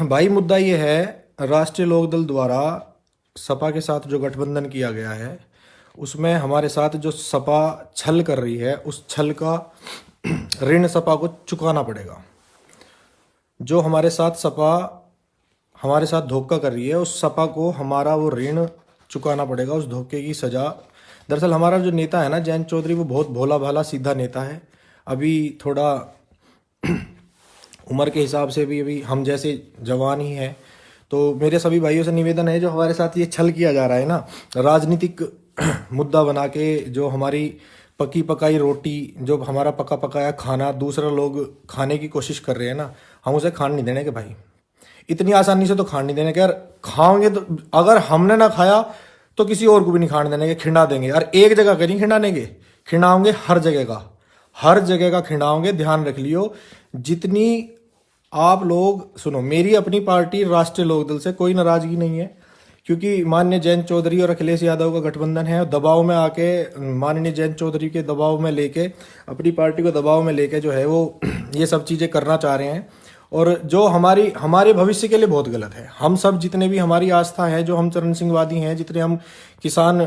भाई मुद्दा ये है, राष्ट्रीय लोकदल द्वारा सपा के साथ जो गठबंधन किया गया है उसमें हमारे साथ जो सपा छल कर रही है उस छल का ऋण सपा को चुकाना पड़ेगा। जो हमारे साथ सपा हमारे साथ धोखा कर रही है उस सपा को हमारा वो ऋण चुकाना पड़ेगा, उस धोखे की सजा। दरअसल हमारा जो नेता है ना जयंत चौधरी, वो बहुत भोला भाला सीधा नेता है। अभी थोड़ा उम्र के हिसाब से भी अभी हम जैसे जवान ही हैं। तो मेरे सभी भाइयों से निवेदन है, जो हमारे साथ ये छल किया जा रहा है ना, राजनीतिक मुद्दा बना के, जो हमारी पकी पकाई रोटी, जो हमारा पका पकाया खाना दूसरा लोग खाने की कोशिश कर रहे हैं ना, हम उसे खान नहीं देने के भाई। इतनी आसानी से तो खान नहीं देने के यार। खाओगे तो, अगर हमने ना खाया तो किसी और को भी नहीं खाने देने के, खिंडा देंगे यार। एक जगह का नहीं खिंडाने के, खिंडाओगे हर जगह का, हर जगह का खिंडाओगे। ध्यान रख लियो, जितनी आप लोग सुनो, मेरी अपनी पार्टी राष्ट्रीय लोकदल से कोई नाराजगी नहीं है, क्योंकि माननीय जयंत चौधरी और अखिलेश यादव का गठबंधन है। दबाव में आके माननीय जयंत चौधरी के दबाव में लेके, अपनी पार्टी को दबाव में लेके जो है वो ये सब चीजें करना चाह रहे हैं, और जो हमारे भविष्य के लिए बहुत गलत है। हम सब जितने भी हमारी आस्था है, जो हम चरण सिंहवादी हैं, जितने हम किसान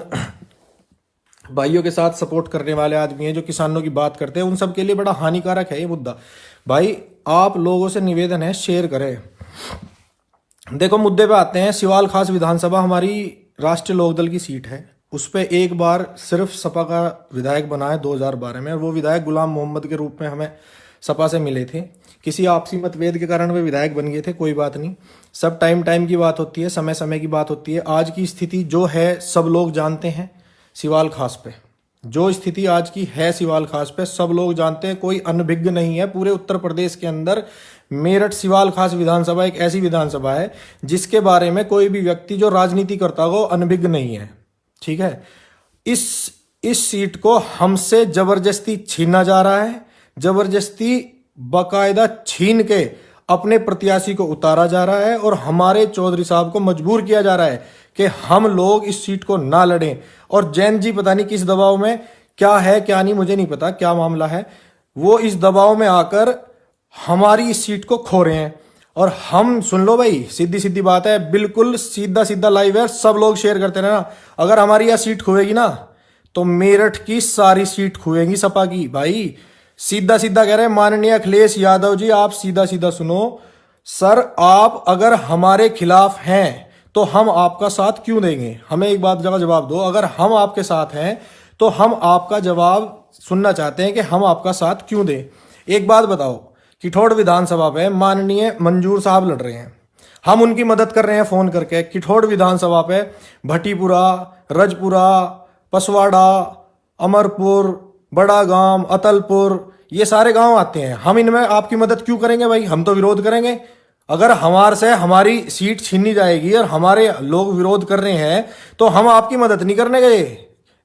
भाइयों के साथ सपोर्ट करने वाले आदमी हैं, जो किसानों की बात करते हैं, उन सब के लिए बड़ा हानिकारक है ये मुद्दा। भाई आप लोगों से निवेदन है, शेयर करें। देखो मुद्दे पे आते हैं। सिवाल खास विधानसभा हमारी राष्ट्रीय लोकदल की सीट है, उस पर एक बार सिर्फ सपा का विधायक बना है 2012 में, और वो विधायक गुलाम मोहम्मद के रूप में हमें सपा से मिले थे। किसी आपसी मतभेद के कारण वे विधायक बन गए थे, कोई बात नहीं, सब टाइम की बात होती है, समय समय की बात होती है। आज की स्थिति जो है सब लोग जानते हैं। सिवाल खास पे जो स्थिति आज की है, सिवाल खास पे सब लोग जानते हैं, कोई अनभिज्ञ नहीं है। पूरे उत्तर प्रदेश के अंदर मेरठ सिवाल खास विधानसभा एक ऐसी विधानसभा है जिसके बारे में कोई भी व्यक्ति जो राजनीति करता हो अनभिज्ञ नहीं है। ठीक है, इस सीट को हमसे जबरदस्ती छीना जा रहा है, जबरदस्ती बाकायदा छीन के अपने प्रत्याशी को उतारा जा रहा है, और हमारे चौधरी साहब को मजबूर किया जा रहा है कि हम लोग इस सीट को ना लड़ें। और जैन जी पता नहीं किस दबाव में, क्या है क्या नहीं मुझे नहीं पता क्या मामला है, वो इस दबाव में आकर हमारी इस सीट को खो रहे हैं। और हम, सुन लो भाई, सीधी सीधी बात है, बिल्कुल सीधा सीधा लाइव है, सब लोग शेयर करते रहना। अगर हमारी यह सीट खुएगी ना तो मेरठ की सारी सीट खुएगी सपा की। भाई सीधा सीधा कह रहे हैं माननीय अखिलेश यादव जी, आप सीधा सीधा सुनो सर, आप अगर हमारे खिलाफ हैं तो हम आपका साथ क्यों देंगे? हमें एक बात का जवाब दो। अगर हम आपके साथ हैं तो हम आपका जवाब सुनना चाहते हैं कि हम आपका साथ क्यों दें। एक बात बताओ, किठौड़ विधानसभा पे माननीय मंजूर साहब लड़ रहे हैं, हम उनकी मदद कर रहे हैं फोन करके। किठौड़ विधानसभा पे भट्टीपुरा, रजपुरा, पसवाड़ा, अमरपुर, बड़ा गांव, अतलपुर, ये सारे गांव आते हैं। हम इनमें आपकी मदद क्यों करेंगे भाई? हम तो विरोध करेंगे। अगर हमारे से हमारी सीट छीनी जाएगी और हमारे लोग विरोध कर रहे हैं तो हम आपकी मदद नहीं करने गए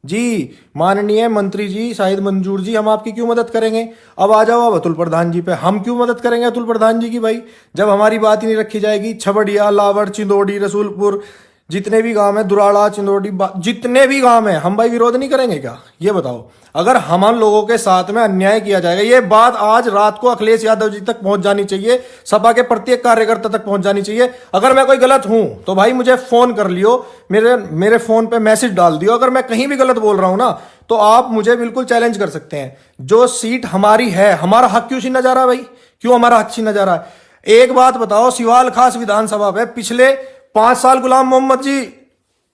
जी। माननीय मंत्री जी शाहिद मंजूर जी, हम आपकी क्यों मदद करेंगे? अब आ जाओ अब अतुल प्रधान जी पे, हम क्यों मदद करेंगे अतुल प्रधान जी की भाई, जब हमारी बात ही नहीं रखी जाएगी। छबड़िया, लावड़, चिंदोड़ी, रसूलपुर, जितने भी गांव है, दुराड़ा, चिंदोड़ी, जितने भी गांव है, हम भाई विरोध नहीं करेंगे क्या? ये बताओ। अगर हम लोगों के साथ में अन्याय किया जाएगा, ये बात आज रात को अखिलेश यादव जी तक पहुंच जानी चाहिए, सपा के प्रत्येक कार्यकर्ता तक पहुंच जानी चाहिए। अगर मैं कोई गलत हूं तो भाई मुझे फोन कर लियो, मेरे फोन पे मैसेज डाल दियो। अगर मैं कहीं भी गलत बोल रहा हूं ना तो आप मुझे बिल्कुल चैलेंज कर सकते हैं। जो सीट हमारी है, हमारा हक क्यों छीना जा रहा है भाई? क्यों हमारा हक छीना जा रहा है? एक बात बताओ, सिवाल खास विधानसभा पे पिछले 5 साल गुलाम मोहम्मद जी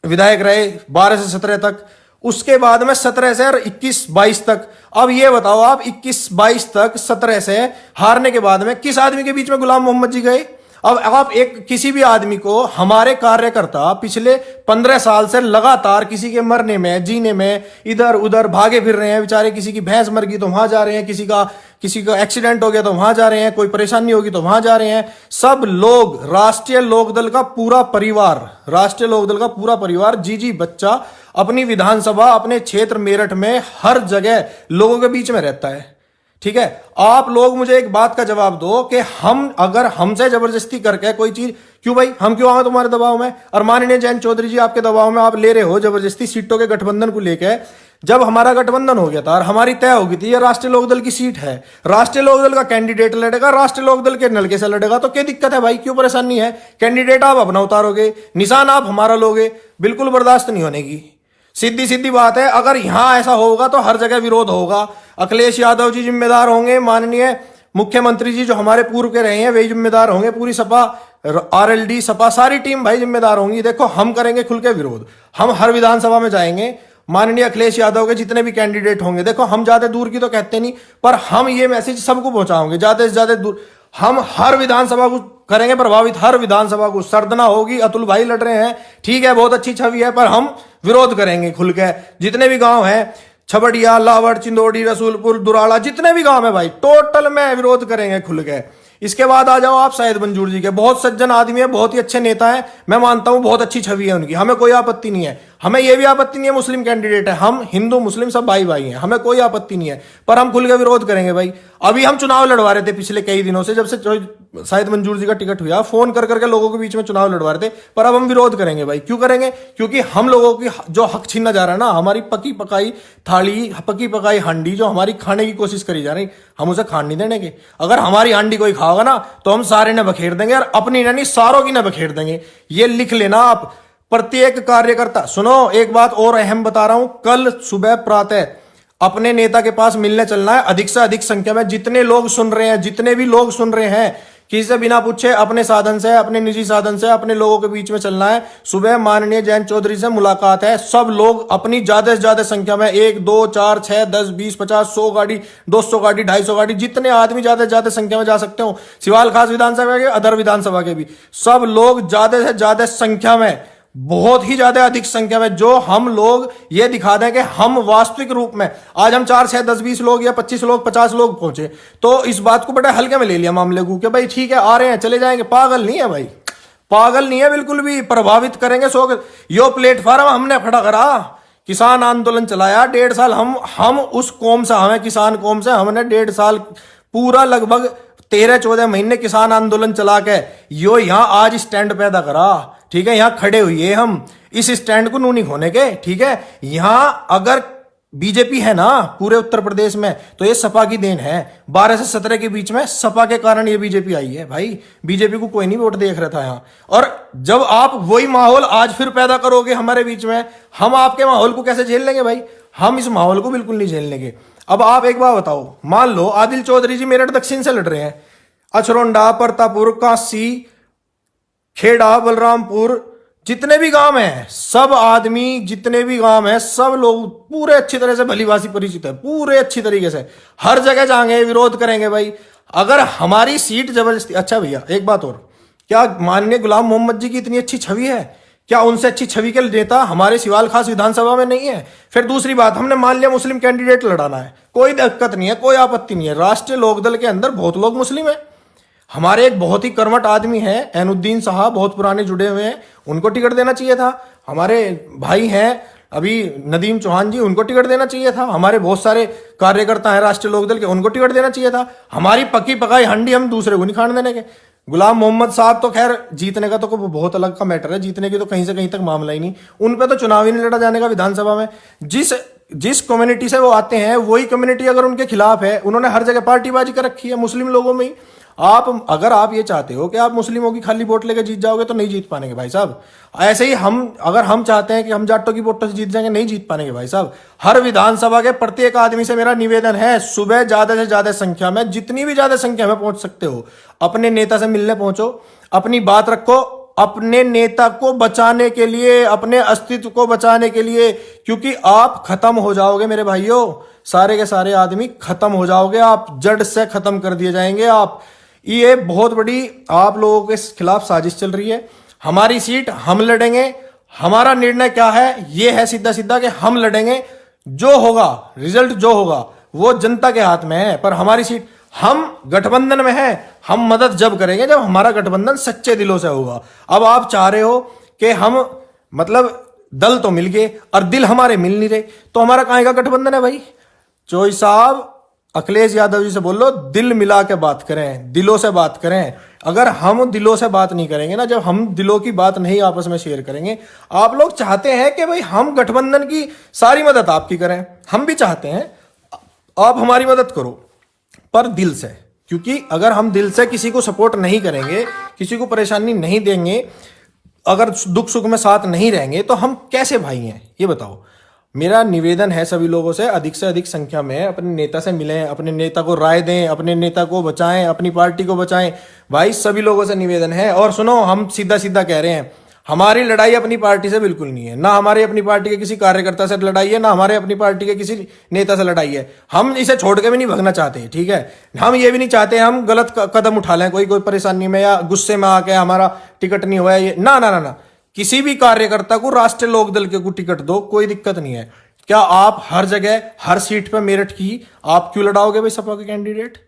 विधायक रहे, 12 से 17 तक, उसके बाद में 17 से 21-22 तक। अब ये बताओ आप, 21-22 तक 17 से हारने के बाद में किस आदमी के बीच में गुलाम मोहम्मद जी गए? अब आप एक किसी भी आदमी को, हमारे कार्यकर्ता पिछले 15 साल से लगातार किसी के मरने में, जीने में इधर उधर भागे फिर रहे हैं बेचारे। किसी की भैंस मर गई तो वहां जा रहे हैं, किसी का एक्सीडेंट हो गया तो वहां जा रहे हैं, कोई परेशानी होगी तो वहां जा रहे हैं। सब लोग, राष्ट्रीय लोकदल का पूरा परिवार, राष्ट्रीय लोकदल का पूरा परिवार, जी बच्चा अपनी विधानसभा, अपने क्षेत्र मेरठ में हर जगह लोगों के बीच में रहता है। ठीक है, आप लोग मुझे एक बात का जवाब दो कि हम, अगर हमसे जबरदस्ती करके कोई चीज, क्यों भाई हम क्यों आए तुम्हारे दबाव में? और माननीय जयंत चौधरी जी, आपके दबाव में आप ले रहे हो जबरदस्ती सीटों के गठबंधन को लेकर। जब हमारा गठबंधन हो गया था और हमारी तय हो गई थी ये राष्ट्रीय लोकदल की सीट है, राष्ट्रीय लोकदल का कैंडिडेट लड़ेगा, राष्ट्रीय लोकदल के नलके से लड़ेगा, तो क्या दिक्कत है भाई, क्यों परेशानी है? कैंडिडेट आप अपना उतारोगे, निशान आप हमारा लोगे, बिल्कुल बर्दाश्त नहीं होने की। सीधी सीधी बात है, अगर यहां ऐसा होगा तो हर जगह विरोध होगा। अखिलेश यादव जी जिम्मेदार होंगे, माननीय मुख्यमंत्री जी जो हमारे पूर्व के रहे हैं वही जिम्मेदार होंगे, पूरी सपा आरएलडी सपा सारी टीम भाई जिम्मेदार होंगी। देखो हम करेंगे खुल के विरोध, हम हर विधानसभा में जाएंगे, माननीय अखिलेश यादव के जितने भी कैंडिडेट होंगे, देखो हम ज्यादा दूर की तो कहते नहीं, पर हम ये मैसेज सबको पहुंचाओगे, ज्यादा से ज्यादा दूर हम हर विधानसभा को करेंगे प्रभावित, हर विधानसभा को। सरदना होगी, अतुल भाई लड़ रहे हैं, ठीक है, बहुत अच्छी छवि है, पर हम विरोध करेंगे खुल के। जितने भी गांव हैं, छबड़िया, लावड़, चिंदोड़ी, रसूलपुर, दुराड़ा, जितने भी गांव है भाई, टोटल में विरोध करेंगे खुल के। इसके बाद आ जाओ आप शाहिद मंजूर जी के, बहुत सज्जन आदमी है, बहुत ही अच्छे नेता है, मैं मानता हूं बहुत अच्छी छवि है उनकी, हमें कोई आपत्ति नहीं है। हमें यह भी आपत्ति नहीं है, मुस्लिम कैंडिडेट है, हम हिंदू मुस्लिम सब भाई भाई हैं, हमें कोई आपत्ति नहीं है, पर हम खुल के विरोध करेंगे भाई। अभी हम चुनाव लड़वा रहे थे पिछले कई दिनों से, जब से शाहिद मंजूर जी का टिकट हुआ, फोन कर करके लोगों के बीच में चुनाव लड़वा रहे थे, पर अब हम विरोध करेंगे भाई। क्यों करेंगे? क्योंकि हम लोगों की जो हक छीना जा रहा है ना, हमारी पकी पकाई थाली, पकी पकाई हांडी जो हमारी खाने की कोशिश करी जा रही, हम उसे खान नहीं देने के। अगर हमारी हांडी कोई खाओगा ना तो हम सारे ने बखेर देंगे, और अपनी नहीं सारों की ने बखेर देंगे, ये लिख लेना आप। प्रत्येक कार्यकर्ता, सुनो एक बात और अहम बता रहा हूं, कल सुबह प्रातः अपने नेता के पास मिलने चलना है, अधिक से अधिक संख्या में। जितने लोग सुन रहे हैं, जितने भी लोग सुन रहे हैं, किसी से बिना पूछे अपने साधन से, अपने निजी साधन से अपने लोगों के बीच में चलना है। सुबह माननीय जयंत चौधरी से मुलाकात है, सब लोग अपनी ज्यादा से ज्यादा संख्या में 1 2 4 6 10 20 50 100 गाड़ी, 200 गाड़ी, 250 गाड़ी, जितने आदमी ज्यादा से ज्यादा संख्या में जा सकते हो, सिवाल खास विधानसभा के, अदर विधानसभा के भी, सब लोग ज्यादा से ज्यादा संख्या में, बहुत ही ज्यादा अधिक संख्या में, जो हम लोग ये दिखा दें कि हम वास्तविक रूप में, आज हम 4 6 10 20 लोग या 25 लोग 50 लोग पहुंचे, तो इस बात को बड़ा हल्के में ले लिया मामले को कि भाई ठीक है आ रहे हैं चले जाएंगे। पागल नहीं है भाई, पागल नहीं है बिल्कुल भी। प्रभावित करेंगे यो प्लेटफॉर्म हमने खड़ा करा, किसान आंदोलन चलाया 1.5 साल, हम उस कौम से, हमें किसान कौम से, हमने 1.5 साल पूरा लगभग 13-14 महीने किसान आंदोलन चला के यो यहां आज स्टैंड पैदा करा, ठीक है। यहां खड़े हुए हम इस स्टैंड को नूनी होने के, ठीक है। यहां अगर बीजेपी है ना पूरे उत्तर प्रदेश में, तो ये सपा की देन है। 12 से 17 के बीच में सपा के कारण ये बीजेपी आई है भाई, बीजेपी को कोई नहीं वोट देख रहा था यहां। और जब आप वही माहौल आज फिर पैदा करोगे हमारे बीच में, हम आपके माहौल को कैसे झेल लेंगे भाई? हम इस माहौल को बिल्कुल नहीं झेल लेंगे। अब आप एक बात बताओ, मान लो आदिल चौधरी जी मेरठ दक्षिण से लड़ रहे हैं, अछरौंडा, परतापुर, काशी, खेड़ा, बलरामपुर, जितने भी गांव हैं, सब आदमी, जितने भी गांव हैं, सब लोग पूरे अच्छी तरह से भलीभांति परिचित है, पूरे अच्छी तरीके से हर जगह जाएंगे, विरोध करेंगे भाई। अगर हमारी सीट जबरदस्ती, अच्छा भैया एक बात और, क्या माननीय गुलाम मोहम्मद जी की इतनी अच्छी छवि है? क्या उनसे अच्छी छवि के नेता हमारे सिवाल खास विधानसभा में नहीं है? फिर दूसरी बात, हमने मान लिया मुस्लिम कैंडिडेट लड़ाना है, कोई दिक्कत नहीं है, कोई आपत्ति नहीं है। राष्ट्रीय लोकदल के अंदर बहुत लोग मुस्लिम है, हमारे एक बहुत ही कर्मठ आदमी हैं एनुद्दीन साहब, बहुत पुराने जुड़े हुए हैं, उनको टिकट देना चाहिए था। हमारे भाई हैं अभी नदीम चौहान जी, उनको टिकट देना चाहिए था। हमारे बहुत सारे कार्यकर्ता हैं राष्ट्रीय लोकदल के, उनको टिकट देना चाहिए था। हमारी पक्की पकाई हंडी हम दूसरे को नहीं खाने देने के। गुलाम मोहम्मद साहब तो खैर जीतने का तो बहुत अलग का मैटर है, जीतने की तो कहीं से कहीं तक मामला ही नहीं, उन पे तो चुनाव ही नहीं लड़ा जाने का विधानसभा में। जिस कम्युनिटी से वो आते हैं वही कम्युनिटी अगर उनके खिलाफ है, उन्होंने हर जगह पार्टीबाजी कर रखी है मुस्लिम लोगों में ही। अगर आप ये चाहते हो कि आप मुस्लिमों की खाली वोट लेकर जीत जाओगे तो नहीं जीत पाएंगे भाई साहब। ऐसे ही अगर हम चाहते हैं कि हम जाटों की वोटों से जीत जाएंगे, नहीं जीत पाएंगे भाई साहब। हर विधानसभा के प्रत्येक आदमी से मेरा निवेदन है, सुबह ज्यादा से ज्यादा संख्या में, जितनी भी ज्यादा संख्या में पहुंच सकते हो, अपने नेता से मिलने पहुंचो, अपनी बात रखो, अपने नेता को बचाने के लिए, अपने अस्तित्व को बचाने के लिए, क्योंकि आप खत्म हो जाओगे मेरे भाइयों, सारे के सारे आदमी खत्म हो जाओगे, आप जड़ से खत्म कर दिए जाएंगे आप। ये बहुत बड़ी आप लोगों के खिलाफ साजिश चल रही है। हमारी सीट हम लड़ेंगे, हमारा निर्णय क्या है ये है सीधा सीधा कि हम लड़ेंगे, जो होगा रिजल्ट जो होगा वो जनता के हाथ में है। पर हमारी सीट, हम गठबंधन में हैं, हम मदद जब करेंगे जब हमारा गठबंधन सच्चे दिलों से होगा। अब आप चाह रहे हो कि हम मतलब दल तो मिल गए और दिल हमारे मिल नहीं रहे, तो हमारा काहे का गठबंधन है भाई? चौधरी साहब अखिलेश यादव जी से बोलो दिल मिला के बात करें, दिलों से बात करें। अगर हम दिलों से बात नहीं करेंगे ना, जब हम दिलों की बात नहीं आपस में शेयर करेंगे, आप लोग चाहते हैं कि भाई हम गठबंधन की सारी मदद आपकी करें, हम भी चाहते हैं आप हमारी मदद करो, पर दिल से। क्योंकि अगर हम दिल से किसी को सपोर्ट नहीं करेंगे, किसी को परेशानी नहीं देंगे, अगर दुख सुख में साथ नहीं रहेंगे, तो हम कैसे भाई हैं ये बताओ। मेरा निवेदन है सभी लोगों से अधिक संख्या में अपने नेता से मिलें, अपने नेता को राय दें, अपने नेता को बचाएं, अपनी पार्टी को बचाएं। भाई सभी लोगों से निवेदन है। और सुनो, हम सीधा सीधा कह रहे हैं, हमारी लड़ाई अपनी पार्टी से बिल्कुल नहीं है, ना हमारी अपनी पार्टी के किसी कार्यकर्ता से लड़ाई है, ना हमारे अपनी पार्टी के किसी नेता से लड़ाई है। हम इसे छोड़ के भी नहीं भगना चाहते, ठीक है। हम ये भी नहीं चाहते हम गलत कदम उठा लें कोई परेशानी में, या गुस्से में आके हमारा टिकट नहीं हुआ है, ना ना ना ना। किसी भी कार्यकर्ता को राष्ट्रीय लोकदल के को टिकट दो, कोई दिक्कत नहीं है। क्या आप हर जगह हर सीट पर मेरठ की आप क्यों लड़ाओगे भाई सपा के कैंडिडेट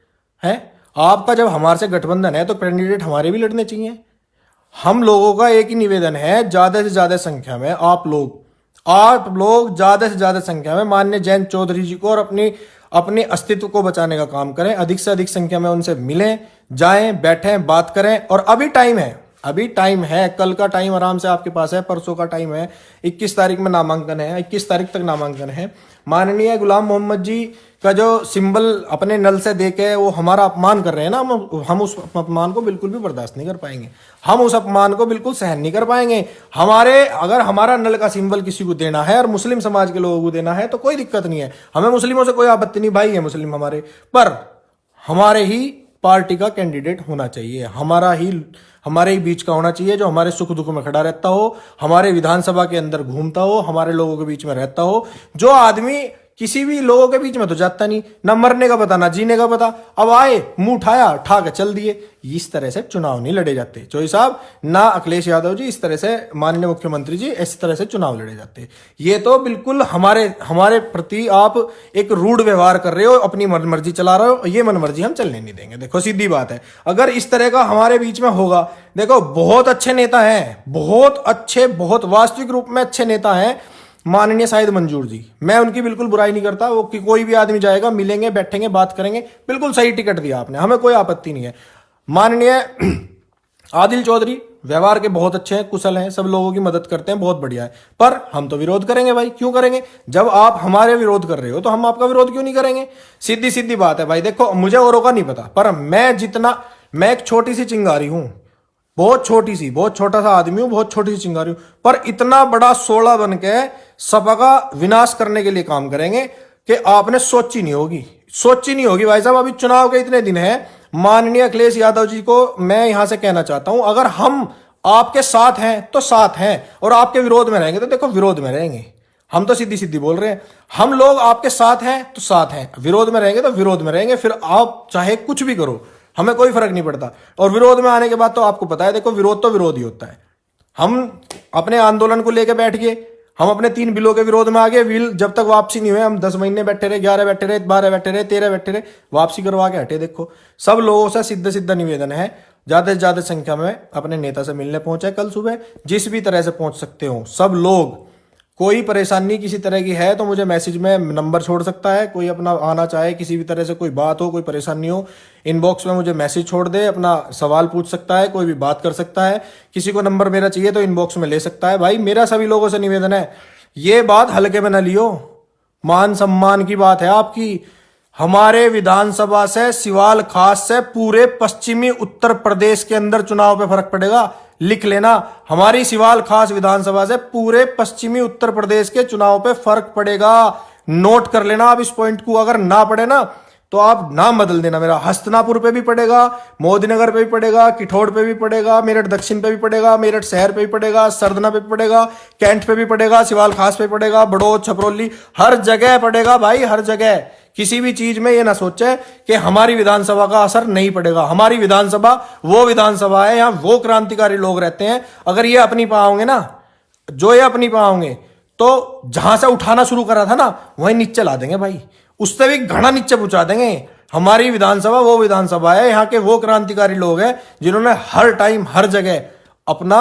है? आपका जब हमारे से गठबंधन है तो कैंडिडेट हमारे भी लड़ने चाहिए। हम लोगों का एक ही निवेदन है, ज्यादा से ज्यादा संख्या में आप लोग ज्यादा से ज्यादा संख्या में माननीय जयंत चौधरी जी को और अपने अस्तित्व को बचाने का काम करें। अधिक से अधिक संख्या में उनसे मिलें, जाएं, बैठें, बात करें। और अभी टाइम है, कल का टाइम आराम से आपके पास है, परसों का टाइम है, 21 तारीख में नामांकन है, 21 तारीख तक नामांकन है। माननीय गुलाम मोहम्मद जी का जो सिंबल अपने नल से देके वो हमारा अपमान कर रहे हैं ना, हम उस अपमान को बिल्कुल भी बर्दाश्त नहीं कर पाएंगे, हम उस अपमान को बिल्कुल सहन नहीं कर पाएंगे। अगर हमारा नल का सिंबल किसी को देना है और मुस्लिम समाज के लोगों को देना है तो कोई दिक्कत नहीं है, हमें मुस्लिमों से कोई आपत्ति नहीं, भाई है मुस्लिम हमारे, पर हमारे ही पार्टी का कैंडिडेट होना चाहिए, हमारे ही बीच का होना चाहिए, जो हमारे सुख दुख में खड़ा रहता हो, हमारे विधानसभा के अंदर घूमता हो, हमारे लोगों के बीच में रहता हो। जो आदमी किसी भी लोगों के बीच में तो जाता नहीं, ना मरने का पता ना जीने का पता, अब आए मुंह उठाया ठा के चल दिए। इस तरह से चुनाव नहीं लड़े जाते चोई साहब, ना अखिलेश यादव जी, इस तरह से माननीय मुख्यमंत्री जी इस तरह से चुनाव लड़े जाते। ये तो बिल्कुल हमारे प्रति आप एक रूढ़ व्यवहार कर रहे हो, अपनी मनमर्जी चला रहे हो, ये मनमर्जी हम चलने नहीं देंगे। देखो सीधी बात है, अगर इस तरह का हमारे बीच में होगा, देखो बहुत अच्छे नेता हैं, बहुत अच्छे, बहुत वास्तविक रूप में अच्छे नेता हैं माननीय शाहिद मंजूर जी, मैं उनकी बिल्कुल बुराई नहीं करता। वो कि कोई भी आदमी जाएगा, मिलेंगे, बैठेंगे, बात करेंगे, बिल्कुल सही टिकट दिया आपने, हमें कोई आपत्ति नहीं है। माननीय आदिल चौधरी व्यवहार के बहुत अच्छे हैं, कुशल हैं, सब लोगों की मदद करते हैं, बहुत बढ़िया है। पर हम तो विरोध करेंगे भाई, क्यों करेंगे? जब आप हमारे विरोध कर रहे हो तो हम आपका विरोध क्यों नहीं करेंगे? सीधी सीधी बात है भाई। देखो मुझे औरों का नहीं पता, पर मैं एक छोटी सी चिंगारी हूं, बहुत छोटा सा आदमी हूं, बहुत छोटी सी चिंगारी हूं, पर इतना बड़ा सोला बन के सपा का विनाश करने के लिए काम करेंगे कि आपने सोची नहीं होगी भाई साहब। अभी चुनाव के इतने दिन हैं, माननीय अखिलेश यादव जी को मैं यहां से कहना चाहता हूं, अगर हम आपके साथ हैं तो साथ हैं, और आपके विरोध में रहेंगे तो देखो विरोध में रहेंगे। हम तो सीधी सीधी बोल रहे हैं, हम लोग आपके साथ हैं तो साथ हैं, विरोध में रहेंगे तो विरोध में रहेंगे। फिर आप चाहे कुछ भी करो, हमें कोई फर्क नहीं पड़ता। और विरोध में आने के बाद तो आपको पता है, देखो विरोध तो विरोध ही होता है। हम अपने आंदोलन को लेकर बैठ गए, हम अपने 3 बिलों के विरोध में आ गए, बिल जब तक वापसी नहीं हुए हम 10 महीने बैठे रहे, 11 बैठे रहे, 12 बैठे रहे, 13 बैठे रहे, वापसी करवा के हटे। देखो सब लोगों से सीधा निवेदन है, ज्यादा से ज्यादा संख्या में अपने नेता से मिलने पहुंचे कल सुबह, जिस भी तरह से पहुंच सकते हो सब लोग। कोई परेशानी किसी तरह की है तो मुझे मैसेज में नंबर छोड़ सकता है, कोई अपना आना चाहे, किसी भी तरह से कोई बात हो, कोई परेशानी हो, इनबॉक्स में मुझे मैसेज छोड़ दे, अपना सवाल पूछ सकता है, कोई भी बात कर सकता है। किसी को नंबर मेरा चाहिए तो इनबॉक्स में ले सकता है। भाई मेरा सभी लोगों से निवेदन है, ये बात हल्के में न लियो, मान सम्मान की बात है आपकी। हमारे विधानसभा से सिवाल खास से पूरे पश्चिमी उत्तर प्रदेश के अंदर चुनाव पे फर्क पड़ेगा, लिख लेना। हमारी सिवाल खास विधानसभा से पूरे पश्चिमी उत्तर प्रदेश के चुनाव पे फर्क पड़ेगा, नोट कर लेना आप इस पॉइंट को। अगर ना पड़े ना तो आप नाम बदल देना मेरा, हस्तनापुर पे भी पड़ेगा, मोदीनगर पे भी पड़ेगा, किठौड़ पे भी पड़ेगा, मेरठ दक्षिण पे भी पड़ेगा, मेरठ शहर पे भी पड़ेगा, सरदना पे भी पड़ेगा, कैंट पे भी पड़ेगा, सिवाल खास पे पड़ेगा, बड़ौद, छपरौली, हर जगह पड़ेगा भाई, हर जगह। किसी भी चीज में ये ना सोचे कि हमारी विधानसभा का असर नहीं पड़ेगा। हमारी विधानसभा वो विधानसभा है, यहाँ वो क्रांतिकारी लोग रहते हैं। अगर ये अपनी पाओगे ना, जो ये अपनी पाओगे तो जहां से उठाना शुरू करा था ना वहीं नीचे ला देंगे भाई, उससे भी घना नीचे पहुंचा देंगे। हमारी विधानसभा वो विधानसभा है, यहाँ के वो क्रांतिकारी लोग हैं जिन्होंने हर टाइम हर जगह अपना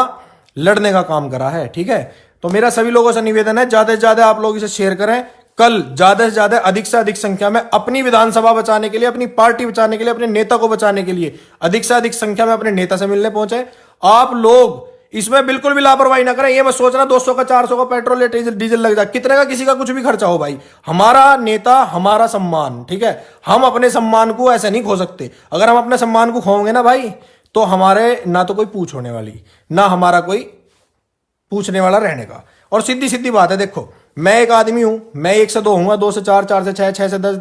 लड़ने का काम करा है, ठीक है। तो मेरा सभी लोगों से निवेदन है, ज्यादा से ज्यादा आप लोग इसे शेयर करें, कल ज्यादा से ज्यादा अधिक से अधिक संख्या में अपनी विधानसभा बचाने के लिए, अपनी पार्टी बचाने के लिए, अपने नेता को बचाने के लिए अधिक से अधिक संख्या में अपने नेता से मिलने पहुंचे। आप लोग इसमें बिल्कुल भी लापरवाही ना करें। ये मत सोचना 200 का 400 का पेट्रोल या डीजल लग जाए, कितने का किसी का कुछ भी खर्चा हो भाई, हमारा नेता हमारा सम्मान, ठीक है। हम अपने सम्मान को ऐसे नहीं खो सकते। अगर हम अपने सम्मान को खोएंगे ना भाई, तो हमारे ना तो कोई पूछ होने वाली, ना हमारा कोई पूछने वाला रहने का। और सीधी सीधी बात है, देखो मैं एक आदमी हूं, मैं 1 से 2 हूंगा, 2 से 4, 4 से 6, 6 से 10,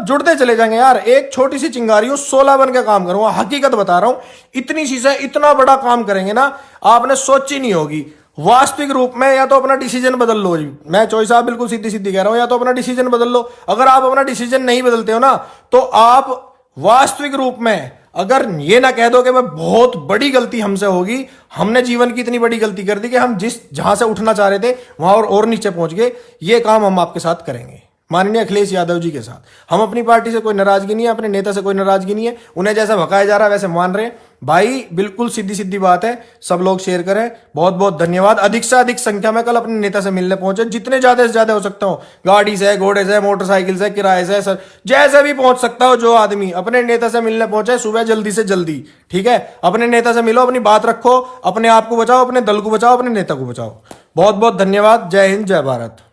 जुड़ते चले जाएंगे यार। एक छोटी सी चिंगारी हूं, 16 बन के काम करूंगा, हकीकत बता रहा हूं। इतनी चीजें इतना बड़ा काम करेंगे ना, आपने सोची नहीं होगी। वास्तविक रूप में या तो अपना डिसीजन बदल लो जी, मैं चोई साहब बिल्कुल सीधी सीधी कह रहा हूं, या तो अपना डिसीजन बदल लो। अगर आप अपना डिसीजन नहीं बदलते हो ना, तो आप वास्तविक रूप में अगर ये ना कह दो कि मैं बहुत बड़ी गलती हमसे होगी, हमने जीवन की इतनी बड़ी गलती कर दी कि हम जहां से उठना चाह रहे थे वहां और नीचे पहुंच गए, ये काम हम आपके साथ करेंगे माननीय अखिलेश यादव जी के साथ। हम अपनी पार्टी से कोई नाराजगी नहीं है, अपने नेता से कोई नाराजगी नहीं है, उन्हें जैसा भकाया जा रहा है वैसे मान रहे हैं भाई। बिल्कुल सीधी सीधी बात है, सब लोग शेयर करें। बहुत बहुत धन्यवाद। अधिक से अधिक संख्या में कल अपने नेता से मिलने पहुंचे, जितने ज्यादा से ज्यादा हो सकता हो, गाड़ी से, घोड़े से, मोटरसाइकिल से, किराए से, सर जैसे भी पहुंच सकता हो, जो आदमी अपने नेता से मिलने पहुंचे सुबह जल्दी से जल्दी, ठीक है। अपने नेता से मिलो, अपनी बात रखो, अपने आप को बचाओ, अपने दल को बचाओ, अपने नेता को बचाओ। बहुत बहुत धन्यवाद। जय हिंद, जय भारत।